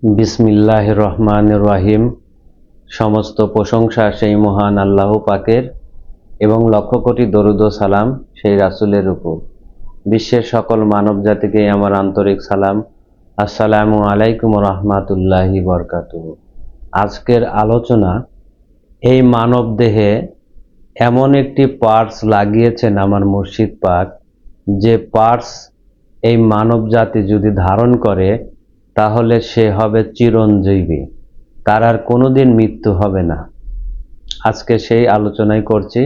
বিসমিল্লাহির রহমানির রহিম। সমস্ত প্রশংসা সেই মহান আল্লাহ পাকের এবং লক্ষ কোটি দরুদ ও সালাম সেই রাসূলের উপর। বিশ্বের সকল মানব জাতিকে আমার আন্তরিক সালাম। আসসালামু আলাইকুম রহমাতুল্লাহি বরকাতুহু। আজকের আলোচনা, এই মানব দেহে এমন একটি পার্টস লাগিয়েছেন আমার মুর্শিদ পাক, যে পার্টস এই মানব জাতি যদি ধারণ করে তাহলে সে হবে চিরঞ্জীবী, তার আর কোনোদিন মৃত্যু হবে না। আজকে সেই আলোচনাই করছি।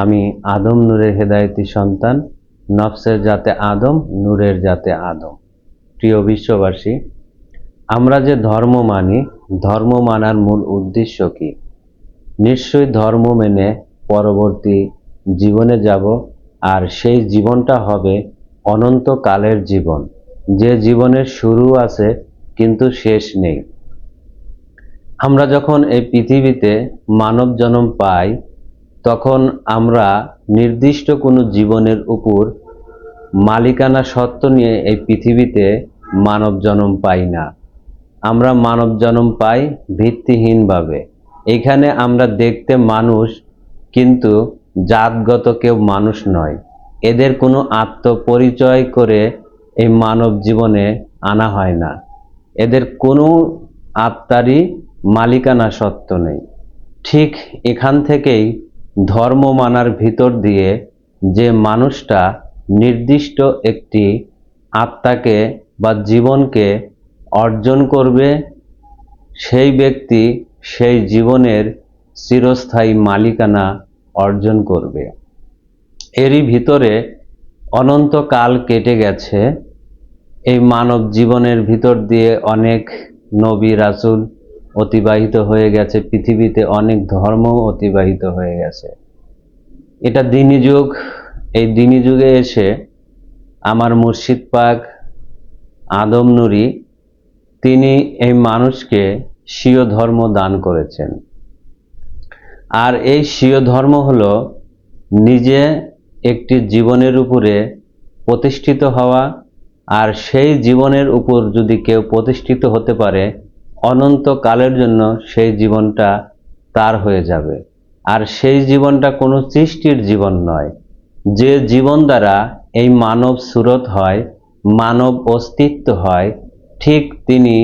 আমি আদম নূরের হেদায়েতি সন্তান, নফসের জাতে আদম, নূরের জাতে আদম। প্রিয় বিশ্ববাসী, আমরা যে ধর্ম মানি, ধর্ম মানার মূল উদ্দেশ্য কি? নিশ্চয়ই ধর্ম মেনে পরবর্তী জীবনে যাব, আর সেই জীবনটা হবে অনন্তকালের জীবন, যে জীবনের শুরু আছে কিন্তু শেষ নেই। আমরা যখন এই পৃথিবীতে মানব জন্ম পাই, তখন আমরা নির্দিষ্ট কোনো জীবনের উপর মালিকানা সত্ত্ব নিয়ে এই পৃথিবীতে মানব জন্ম পাই না। আমরা মানব জন্ম পাই ভিত্তিহীনভাবে। এখানে আমরা দেখতে মানুষ, কিন্তু জাতগত কেউ মানুষ নয়। এদের কোনো আত্মপরিচয় করে এই মানব জীবনে আনা হয় না। এদের কোনো আত্মারই মালিকানা সত্ত্ব নেই। ঠিক এখান থেকেই ধর্ম মানার ভিতর দিয়ে যে মানুষটা নির্দিষ্ট একটি আত্মাকে বা জীবনকে অর্জন করবে, সেই ব্যক্তি সেই জীবনের চিরস্থায়ী মালিকানা অর্জন করবে। এরই ভিতরে অনন্তকাল কেটে গেছে। এই মানব জীবনের ভিতর দিয়ে অনেক নবী রাসূল অতিবাহিত হয়ে গেছে, পৃথিবীতে অনেক ধর্ম অতিবাহিত হয়ে গেছে। এটা দ্বীনি যুগ। এই দ্বীনি যুগে এসে আমার মুর্শিদ পাক আদম নূরি, তিনি এই মানুষকে স্বীয় ধর্ম দান করেছেন। আর এই স্বীয় ধর্ম হলো নিজে একটি জীবনের উপরে প্রতিষ্ঠিত হওয়া, আর সেই জীবনের উপর যদি কেউ প্রতিষ্ঠিত হতে পারে, অনন্তকালের জন্য সেই জীবনটা তার হয়ে যাবে। আর সেই জীবনটা কোনো সৃষ্টির জীবন নয়। যে জীবন দ্বারা এই মানব সুরত হয়, মানব অস্তিত্ব হয়, ঠিক তিনি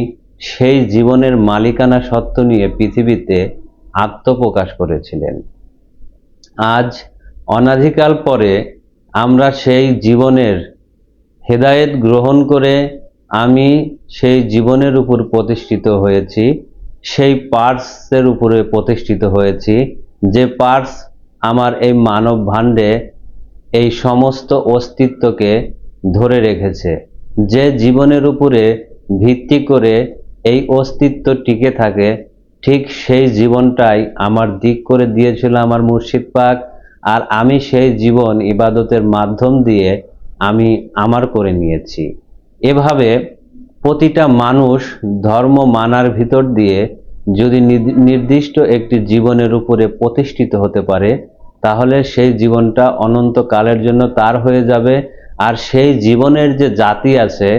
সেই জীবনের মালিকানা সত্ত্ব নিয়ে পৃথিবীতে আত্মপ্রকাশ করেছিলেন। আজ অনাদিকাল পরে আমরা সেই জীবনের হেদায়েত গ্রহণ করে আমি সেই জীবনের উপর প্রতিষ্ঠিত হয়েছি, সেই পার্টসের উপরে প্রতিষ্ঠিত হয়েছি, যে পার্টস আমার এই মানব ভাণ্ডে এই সমস্ত অস্তিত্বকে ধরে রেখেছে। যে জীবনের উপরে ভিত্তি করে এই অস্তিত্ব টিকে থাকে, ঠিক সেই জীবনটাই আমার দিক করে দিয়েছিল আমার মুর্শিদ পাক। আর আমি সেই জীবন ইবাদতের মাধ্যম দিয়ে আমি আমার করে নিয়েছি। এভাবে প্রতিটা মানুষ ধর্ম মানার ভিতর দিয়ে যদি নির্দিষ্ট একটি জীবনের উপরে প্রতিষ্ঠিত হতে পারে, তাহলে সেই জীবনটা অনন্তকালের জন্য তার হয়ে যাবে। আর সেই জীবনের যে জাতি আছে,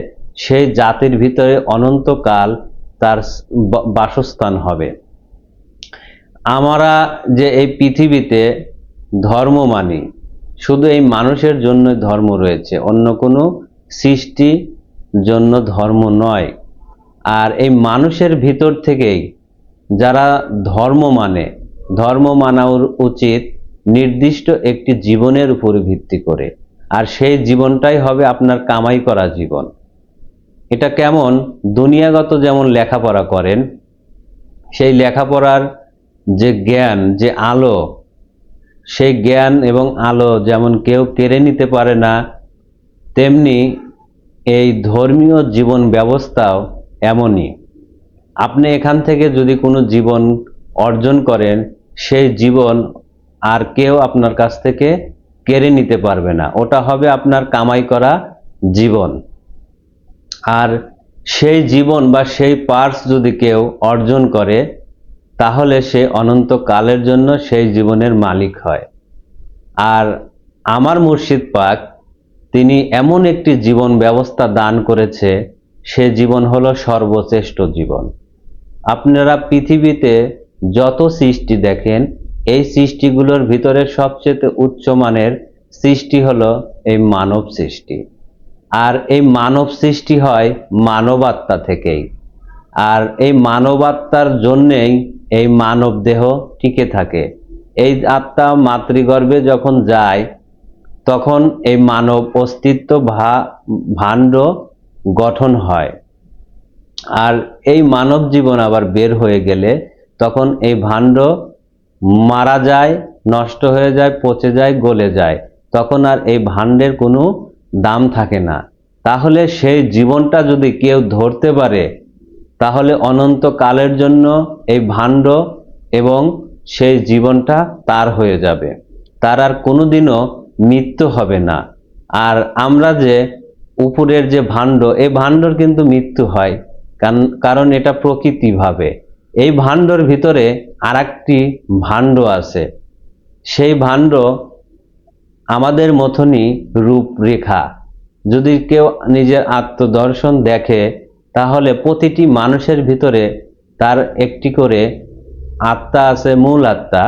সেই জাতির ভিতরে অনন্তকাল তার বাসস্থান হবে। আমরা যে এই পৃথিবীতে ধর্ম মানি, শুধু এই মানুষের জন্য ধর্ম রয়েছে, অন্য কোনো সৃষ্টি জন্য ধর্ম নয়। আর এই মানুষের ভিতর থেকেই যারা ধর্ম মানে, ধর্ম মানা উচিত নির্দিষ্ট একটি জীবনের উপর ভিত্তি করে। আর সেই জীবনটাই হবে আপনার কামাই করা জীবন। এটা কেমন? দুনিয়াগত যেমন লেখাপড়া করেন, সেই লেখাপড়ার যে জ্ঞান, যে আলো, সেই জ্ঞান এবং আলো যেমন কেউ কেড়ে নিতে পারে না, তেমনি এই ধর্মীয় জীবন ব্যবস্থাও এমনই। আপনি এখান থেকে যদি কোনো জীবন অর্জন করেন, সেই জীবন আর কেউ আপনার কাছ থেকে কেড়ে নিতে পারবে না। ওটা হবে আপনার কামাই করা জীবন। আর সেই জীবন বা সেই পার্টস যদি কেউ অর্জন করে, তাহলে সে অনন্তকালের জন্য সেই জীবনের মালিক হয়। আর আমার মুর্শিদ পাক তিনি এমন একটি জীবন ব্যবস্থা দান করেছে, সে জীবন হলো সর্বশ্রেষ্ঠ জীবন। আপনারা পৃথিবীতে যত সৃষ্টি দেখেন, এই সৃষ্টিগুলোর ভিতরে সবচেয়ে উচ্চ মানের সৃষ্টি হলো এই মানব সৃষ্টি। আর এই মানব সৃষ্টি হয় মানব আত্মা থেকেই। আর এই মানব আত্মার জন্যেই এই মানব দেহ টিকে থাকে। এই আত্মা মাতৃগর্ভে যখন যায়, তখন এই মানব অস্তিত্ব ভাণ্ড গঠন হয়। আর এই মানব জীবন আবার বের হয়ে গেলে তখন এই ভাণ্ড মারা যায়, নষ্ট হয়ে যায়, পচে যায়, গলে যায়। তখন আর এই ভাণ্ডের কোনো দাম থাকে না। তাহলে সেই জীবনটা যদি কেউ ধরতে পারে, তাহলে অনন্তকালের জন্য এই ভাণ্ড এবং সেই জীবনটা তার হয়ে যাবে। তার আর কোনোদিনও মৃত্যু হবে না। আর আমরা যে উপরের যে ভাণ্ড, এই ভাণ্ডর কিন্তু মৃত্যু হয়, কারণ এটা প্রকৃতিভাবে। এই ভাণ্ডর ভিতরে আরেকটি ভাণ্ড আছে। সেই ভাণ্ড আমাদের মতনই রূপরেখা। যদি কেউ নিজের আত্মদর্শন দেখে, তাহলে প্রতিটি মানুষের ভিতরে তার একটি করে আত্মা আছে, মূল আত্মা।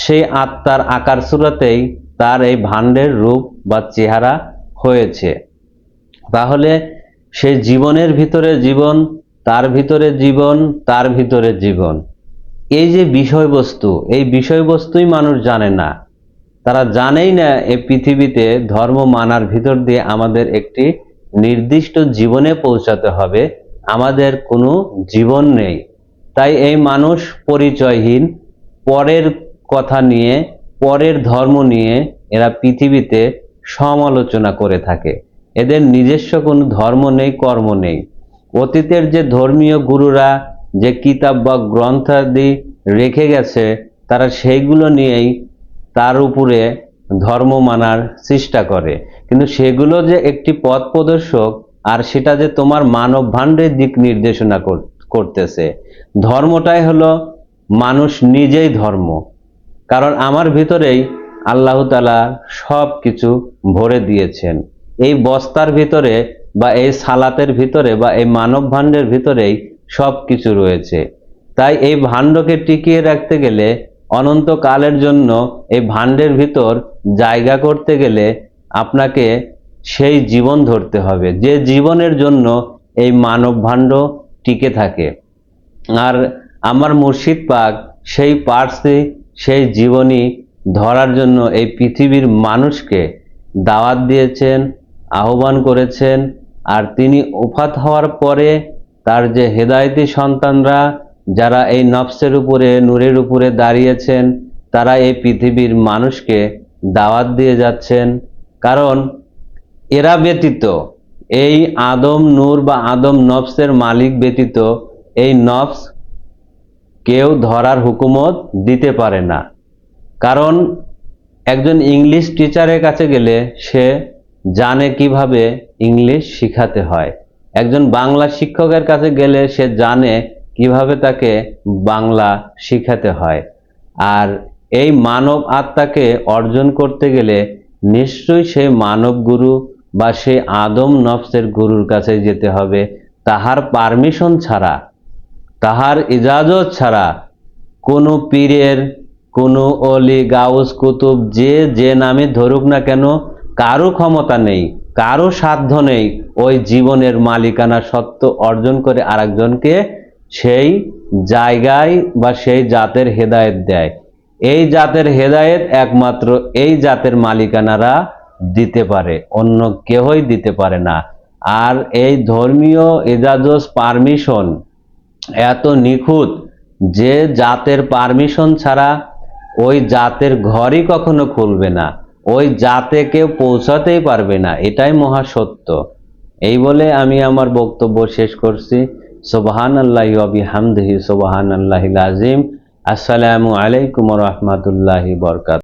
সেই আত্মার আকার সূরাতেই তার এই ভাণ্ডের রূপ বা চেহারা হয়েছে। তাহলে সেই জীবনের ভিতরে জীবন, তার ভিতরে জীবন, তার ভিতরে জীবন। এই যে বিষয়বস্তু, এই বিষয়বস্তুই মানুষ জানে না। তারা জানেই না এই পৃথিবীতে ধর্ম মানার ভিতর দিয়ে আমাদের একটি নির্দিষ্ট জীবনে পৌঁছাতে হবে। আমাদের কোনো জীবন নেই। তাই এই মানুষ পরিচয়হীন, পরের কথা নিয়ে, পরের ধর্ম নিয়ে এরা পৃথিবীতে সমালোচনা করে থাকে। এদের নিজস্ব কোনো ধর্ম নেই, কর্ম নেই। অতীতের যে ধর্মীয় গুরুরা যে কিতাব বা গ্রন্থাদি রেখে গেছে, তারা সেইগুলো নিয়েই তার উপরে ধর্ম মানার চেষ্টা করে। কিন্তু সেগুলো যে একটি পথ প্রদর্শক, আর সেটা যে তোমার মানব ভাণ্ডের দিক নির্দেশনা করতেছে। ধর্মটাই হলো মানুষ নিজেই ধর্ম। কারণ আমার ভিতরেই আল্লাহ তাআলা সব কিছু ভরে দিয়েছেন। এই বস্তার ভিতরে বা এই সালাতের ভিতরে বা এই মানব ভাণ্ডের ভিতরেই সব কিছু রয়েছে। তাই এই ভাণ্ডকে টিকিয়ে রাখতে গেলে, অনন্তকালের জন্য এই ভাণ্ডের ভিতর জায়গা করতে গেলে আপনাকে সেই জীবন ধরতে হবে, যে জীবনের জন্য এই মানব ভাণ্ড টিকে থাকে। আর আমার মুর্শিদ পাক সেই পার্সি, সেই জীবনী ধরার জন্য এই পৃথিবীর মানুষকে দাওয়াত দিয়েছেন, আহ্বান করেছেন। আর তিনি ওফাত হওয়ার পরে তার যে হেদায়েতি সন্তানরা, যারা এই নফসের উপরে, নূরের উপরে দাঁড়িয়েছেন, তারা এই পৃথিবীর মানুষকে দাওয়াত দিয়ে যাচ্ছেন। কারণ এরা ব্যতীত, এই আদম নূর বা আদম নফসের মালিক ব্যতীত এই নফস কেউ ধরার হুকুমত দিতে পারে না। কারণ একজন ইংলিশ টিচারের কাছে গেলে সে জানে কিভাবে ইংলিশ শিখাতে হয়। একজন বাংলা শিক্ষকের কাছে গেলে সে জানে কিভাবে তাকে বাংলা শিখাতে হয়। আর এই মানব আত্মাকে অর্জন করতে গেলে নিশ্চয়ই সেই মানব গুরু বা সেই আদম নফসের গুরুর কাছে যেতে হবে। তাহার পারমিশন ছাড়া, তাহার ইজাজত ছাড়া কোনো পীরের, কোনো অলি, গাউস, কুতুব যে নামে ধরুক না কেন, কারো ক্ষমতা নেই, কারো সাধ্য নেই ওই জীবনের মালিকানা সত্ত্ব অর্জন করে আরেকজনকে সেই জায়গায় বা সেই জাতের হেদায়েত দেয়। এই জাতের হেদায়েত একমাত্র এই জাতের মালিকানারা দিতে পারে, অন্য কেউই দিতে পারে না। আর এই ধর্মীয় ইজাজত, পারমিশন এত নিখুঁত যে জাতের পারমিশন ছাড়া ওই জাতের ঘরই কখনো খুলবে না, ওই জাতে কেউ পৌঁছাতেই পারবে না। এটাই মহাসত্য। এই বলে আমি আমার বক্তব্য শেষ করছি। সুবহানাল্লাহি ওয়া বিহামদিহি, সুবহানাল্লাহিল আযীম। আসসালামু আলাইকুম ওয়া রাহমাতুল্লাহি ওয়া বারাকাতুহু।